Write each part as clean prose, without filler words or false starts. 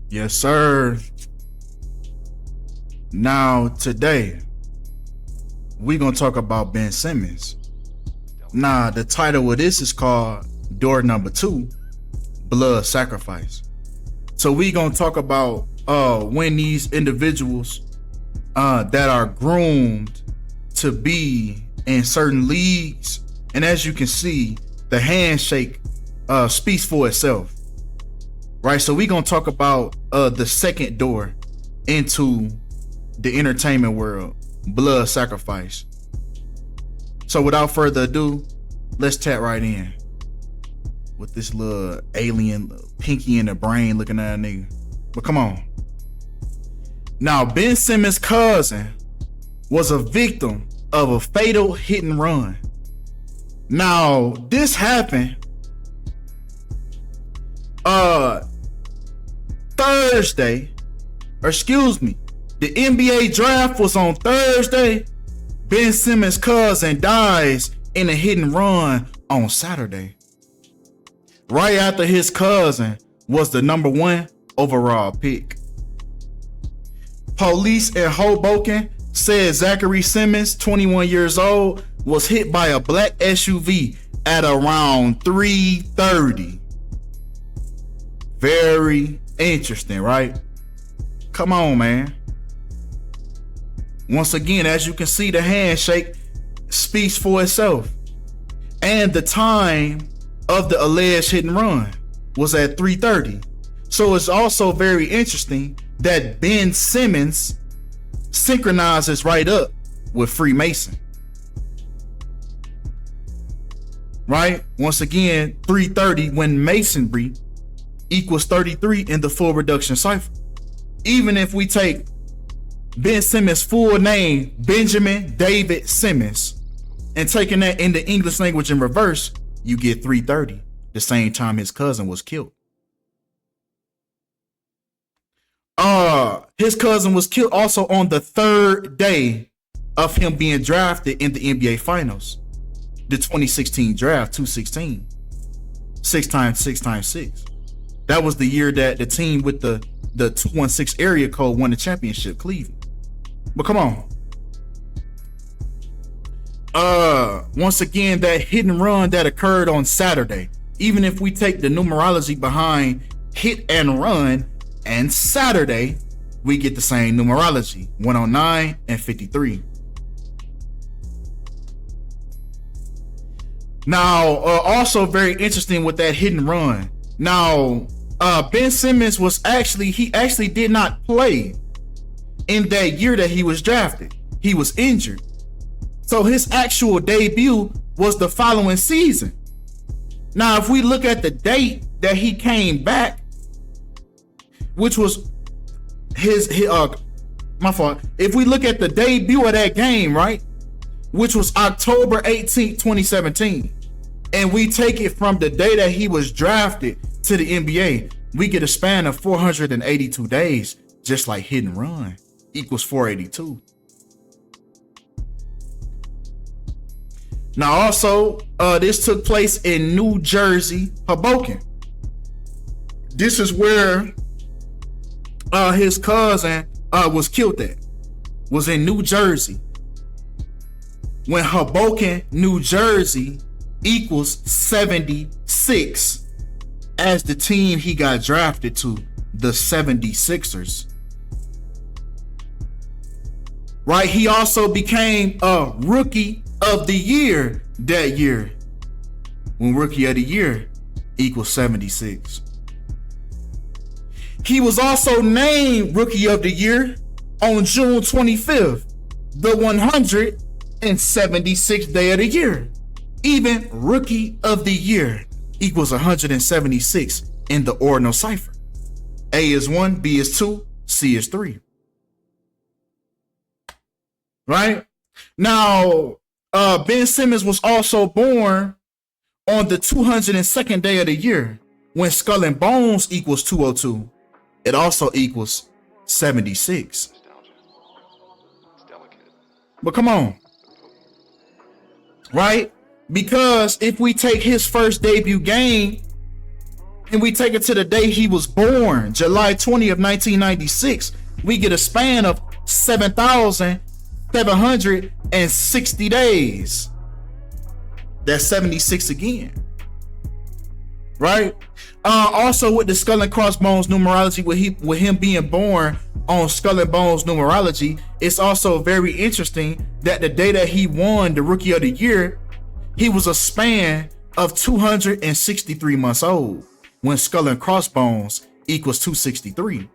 Yes, sir. Now, today, we're going to talk about Ben Simmons. Now, the title of this is called Door Number 2, Blood Sacrifice. So we're going to talk about when these individuals that are groomed to be in certain leagues. And as you can see, the handshake speaks for itself. Right, so we're gonna talk about the second door into the entertainment world, blood sacrifice. So without further ado, let's tap right in with this little alien pinky in the brain looking at a nigga. But come on. Now, Ben Simmons' cousin was a victim of a fatal hit and run. Now, this happened Thursday, or excuse me, the NBA draft was on Thursday. Ben Simmons' cousin dies in a hit and run on Saturday. Right after his cousin was the number 1 overall pick. Police in Hoboken said Zachary Simmons, 21 years old, was hit by a black SUV at around 3:30. Very interesting, right? Come on, man. Once again, as you can see, the handshake speaks for itself. And the time of the alleged hit and run was at 3:30. So it's also very interesting that Ben Simmons synchronizes right up with Freemason. Right? Once again, 3:30 when Masonry equals 33 in the full reduction cipher. Even if we take Ben Simmons' full name, Benjamin David Simmons, and taking that in the English language in reverse, you get 3:30, the same time his cousin was killed. His cousin was killed also on the 3rd day of him being drafted in the NBA Finals. The 2016 draft, 216. 6 times 6 times 6. That was the year that the team with the 216 area code won the championship, Cleveland. But come on. Once again, that hit and run that occurred on Saturday, even if we take the numerology behind hit and run and Saturday, we get the same numerology, 109 and 53. Now, also very interesting with that hit and run. Now, Ben Simmons he actually did not play in that year that he was drafted. He was injured. So his actual debut was the following season. Now, if we look at the date that he came back, which was my fault. If we look at the debut of that game, right, which was October 18th, 2017, and we take it from the day that he was drafted to the NBA, we get a span of 482 days, just like hit and run equals 482. Now, also, this took place in New Jersey, Hoboken. This is where his cousin was killed at, was in New Jersey. When Hoboken, New Jersey equals 76 as the team he got drafted to, the 76ers. Right, he also became a rookie of the year that year, when rookie of the year equals 76. He was also named rookie of the year on June 25th, the 176th day of the year. Even rookie of the year equals 176 in the ordinal cipher. A is 1, B is 2, C is 3. Right? Now, Ben Simmons was also born on the 202nd day of the year, when Skull and Bones equals 202. It also equals 76. But come on. Right? Because if we take his first debut game and we take it to the day he was born, July 20th of 1996, we get a span of 7,760 days. That's 76 again, right? Also with the skull and crossbones numerology, with him being born on skull and bones numerology, it's also very interesting that the day that he won the rookie of the year, he was a span of 263 months old, when skull and crossbones equals 263.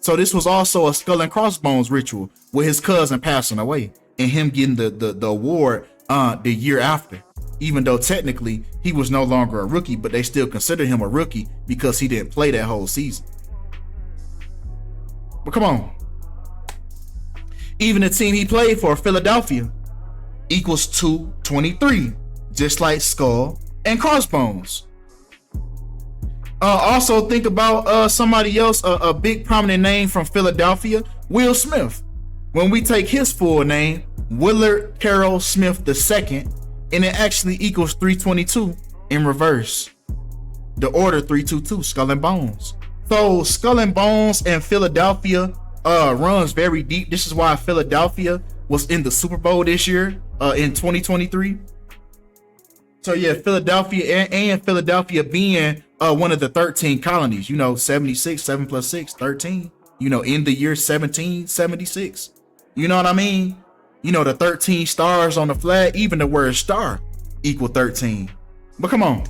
So this was also a skull and crossbones ritual with his cousin passing away and him getting the award the year after, even though technically he was no longer a rookie, but they still considered him a rookie because he didn't play that whole season. But come on, even the team he played for, Philadelphia, equals 223, just like skull and crossbones. Also think about somebody else, a big prominent name from Philadelphia, Will Smith. When we take his full name, Willard Carroll Smith II, and it actually equals 322 in reverse. The order 322, skull and bones. So skull and bones and Philadelphia runs very deep. This is why Philadelphia was in the Super Bowl this year in 2023. So yeah, Philadelphia and Philadelphia being one of the 13 colonies, 76, 7 plus 6, 13, in the year 1776. You know what I mean? The 13 stars on the flag, even the word star equal 13. But come on.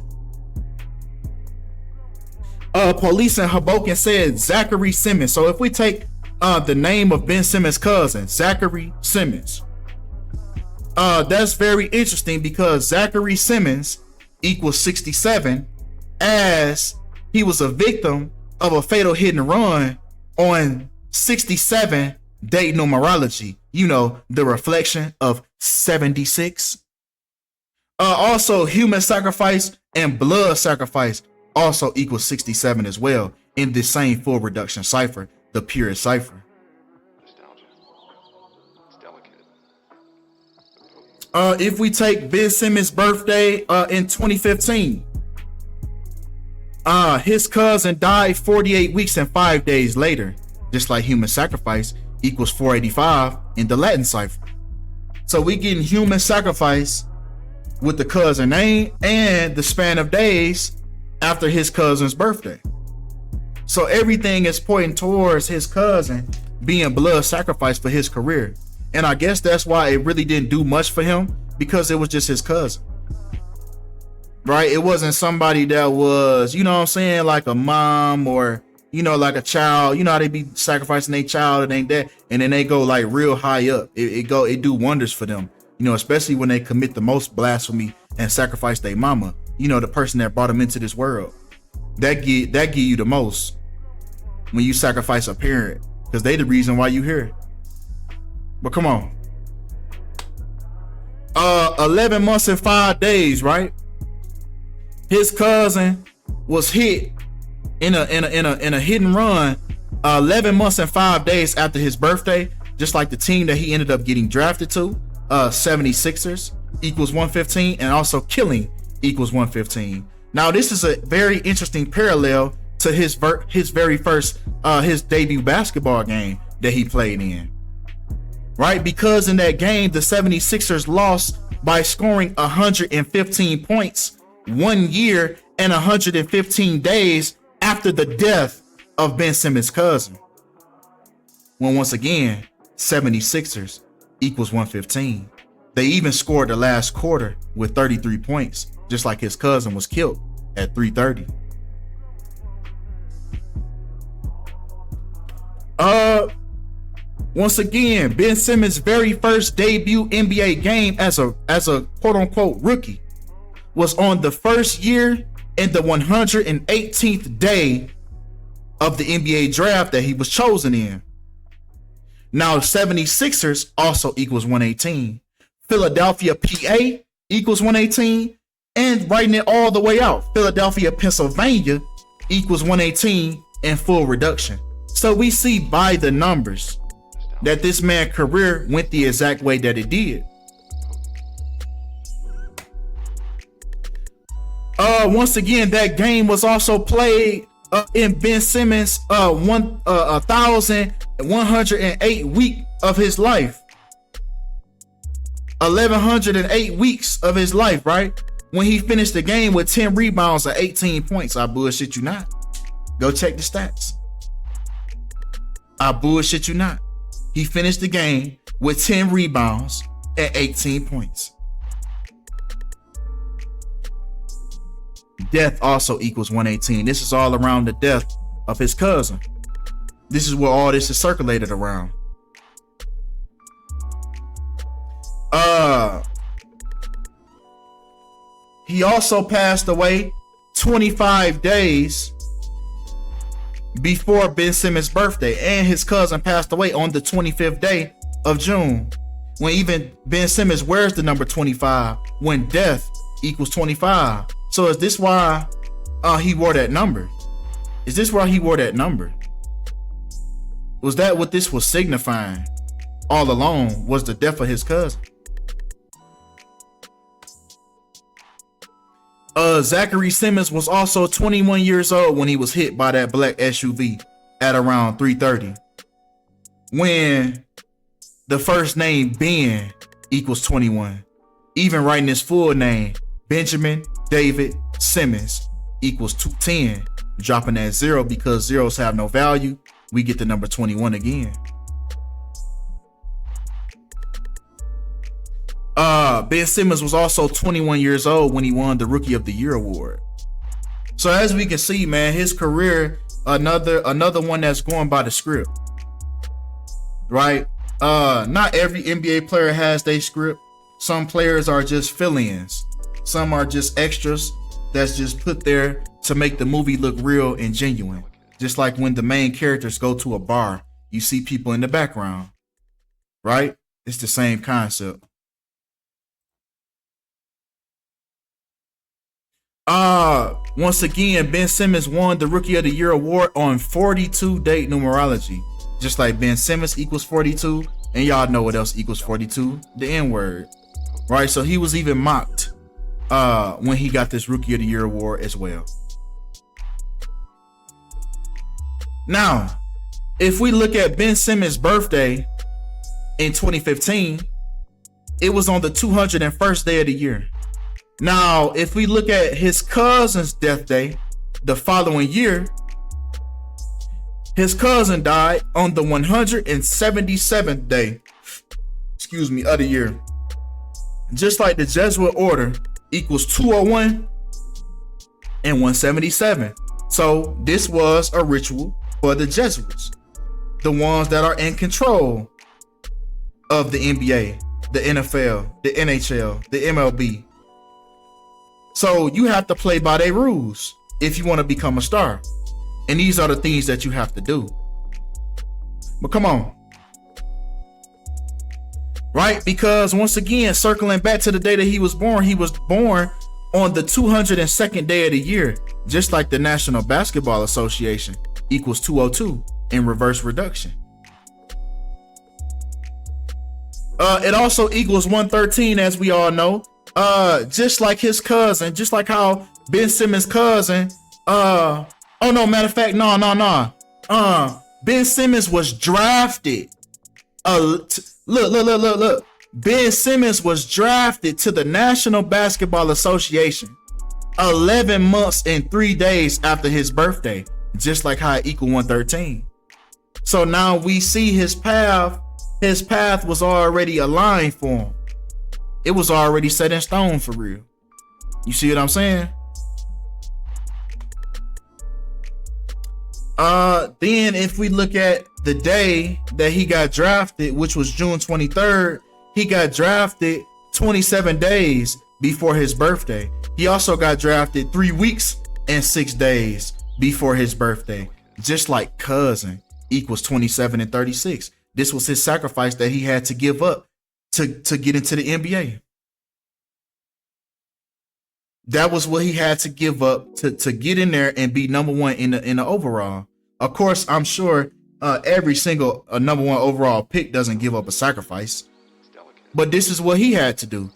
Police in Hoboken said Zachary Simmons. So if we take the name of Ben Simmons' cousin, Zachary Simmons, that's very interesting because Zachary Simmons equals 67, as he was a victim of a fatal hit and run on 67 day numerology. The reflection of 76. Also, human sacrifice and blood sacrifice also equals 67 as well in this same full reduction cipher, the purest cipher. If we take Ben Simmons' birthday in 2015, his cousin died 48 weeks and 5 days later, just like human sacrifice equals 485 in the Latin cipher. So we getting human sacrifice with the cousin name and the span of days after his cousin's birthday. So everything is pointing towards his cousin being blood sacrifice for his career. And I guess that's why it really didn't do much for him, because it was just his cousin. Right? It wasn't somebody that was, like a mom or, like a child. How they be sacrificing their child, it ain't that. And then they go like real high up. It do wonders for them, especially when they commit the most blasphemy and sacrifice their mama, the person that brought them into this world. That give you the most when you sacrifice a parent, because they the reason why you here. But come on. 11 months and 5 days, right? His cousin was hit in a hit and run 11 months and 5 days after his birthday, just like the team that he ended up getting drafted to, 76ers equals 115, and also killing equals 115. Now this is a very interesting parallel to his very first his debut basketball game that he played in, right? Because in that game the 76ers lost by scoring 115 points 1 year and 115 days after the death of Ben Simmons' cousin. When once again 76ers equals 115. They even scored the last quarter with 33 points, just like his cousin was killed at 3:30. Once again, Ben Simmons' very first debut NBA game as a quote unquote rookie was on the first year and the 118th day of the NBA draft that he was chosen in. Now 76ers also equals 118. Philadelphia, PA equals 118. And writing it all the way out, Philadelphia, Pennsylvania equals 118 in full reduction. So we see by the numbers that this man's career went the exact way that it did. Once again, that game was also played in Ben Simmons 1,108 week of his life. 1,108 weeks of his life, right? When he finished the game with 10 rebounds and 18 points. I bullshit you not. Go check the stats. I bullshit you not. He finished the game with 10 rebounds and 18 points. Death also equals 118. This is all around the death of his cousin. This is where all this is circulated around. He also passed away 25 days before Ben Simmons' birthday, and his cousin passed away on the 25th day of June, when even Ben Simmons wears the number 25, when death equals 25. So is this why he wore that number? Is this why he wore that number? Was that what this was signifying all along, was the death of his cousin? Zachary Simmons was also 21 years old when he was hit by that black SUV at around 3:30. When the first name Ben equals 21. Even writing his full name, Benjamin David Simmons, equals 10. Dropping that 0 because zeros have no value, we get the number 21 again. Ben Simmons was also 21 years old when he won the Rookie of the Year award. So as we can see, man, his career, another one that's going by the script, right? Not every NBA player has their script. Some players are just fill-ins. Some are just extras that's just put there to make the movie look real and genuine. Just like when the main characters go to a bar, you see people in the background, right? It's the same concept. Once again, Ben Simmons won the Rookie of the Year award on 42 date numerology. Just like Ben Simmons equals 42, and y'all know what else equals 42? The N-word, right? So he was even mocked when he got this Rookie of the Year award as well. Now, if we look at Ben Simmons' birthday in 2015, it was on the 201st day of the year. Now, if we look at his cousin's death day, the following year, his cousin died on the 177th day, of the year. Just like the Jesuit order equals 201 and 177. So this was a ritual for the Jesuits, the ones that are in control of the NBA, the NFL, the NHL, the MLB. So you have to play by their rules if you want to become a star. And these are the things that you have to do. But come on. Right? Because once again, circling back to the day that he was born on the 202nd day of the year, just like the National Basketball Association equals 202 in reverse reduction. It also equals 113, as we all know. Just like his cousin, just like how Ben Simmons' cousin, oh no, matter of fact, no. Ben Simmons was drafted. Look. Ben Simmons was drafted to the National Basketball Association 11 months and 3 days after his birthday, just like how it equal 113. So now we see his path was already aligned for him. It was already set in stone for real. You see what I'm saying? Then if we look at the day that he got drafted, which was June 23rd, he got drafted 27 days before his birthday. He also got drafted 3 weeks and 6 days before his birthday. Just like cousin equals 27 and 36. This was his sacrifice that he had to give up to get into the NBA. That was what he had to give up to get in there and be number one in the overall. Of course, I'm sure every single number one overall pick doesn't give up a sacrifice. But this is what he had to do.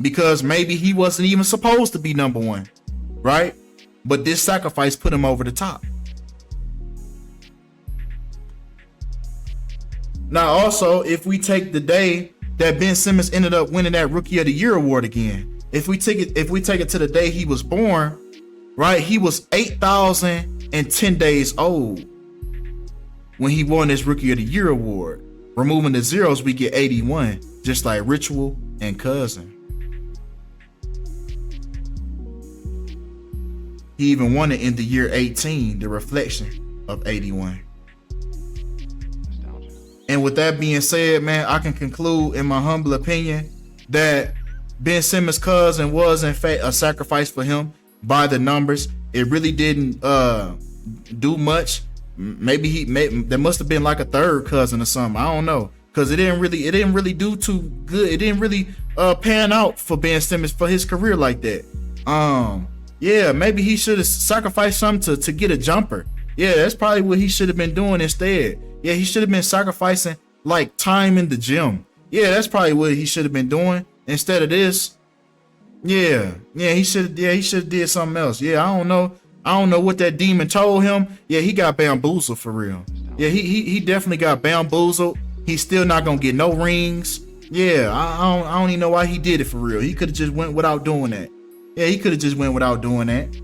Because maybe he wasn't even supposed to be number one. right? But this sacrifice put him over the top. Now, also, if we take the day that Ben Simmons ended up winning that Rookie of the Year award again, if we take it to the day he was born, right? He was 8,010 days old when he won this Rookie of the Year award. Removing the zeros, we get 81, just like Ritual and Cousin. He even won it in the year 18, the reflection of 81. And with that being said, man, I can conclude, in my humble opinion, that Ben Simmons' cousin was in fact a sacrifice for him by the numbers. It really didn't do much. Maybe there must have been like a third cousin or something. I don't know, because it didn't really do too good. It didn't really pan out for Ben Simmons for his career like that. Yeah, maybe he should have sacrificed something to get a jumper. Yeah, that's probably what he should have been doing instead. Yeah, he should have been sacrificing like time in the gym. Yeah, that's probably what he should have been doing instead of this. Yeah, he should have did something else. Yeah, I don't know what that demon told him. Yeah, he got bamboozled for real. Yeah, he definitely got bamboozled. He's still not gonna get no rings. Yeah, I don't even know why he did it for real. He could have just went without doing that. Yeah, he could have just went without doing that.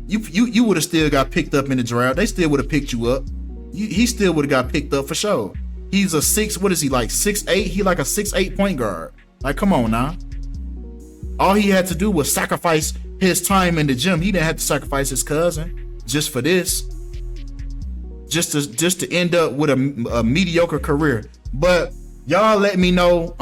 You would have still got picked up in the draft. They still would have picked you up. He still would have got picked up for sure. He's a 6'8"? He like a 6'8" point guard. Like, come on now. All he had to do was sacrifice his time in the gym. He didn't have to sacrifice his cousin just for this. Just to end up with a mediocre career. But y'all let me know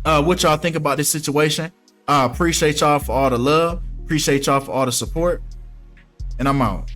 what y'all think about this situation. I appreciate y'all for all the love. Appreciate y'all for all the support. And I'm out.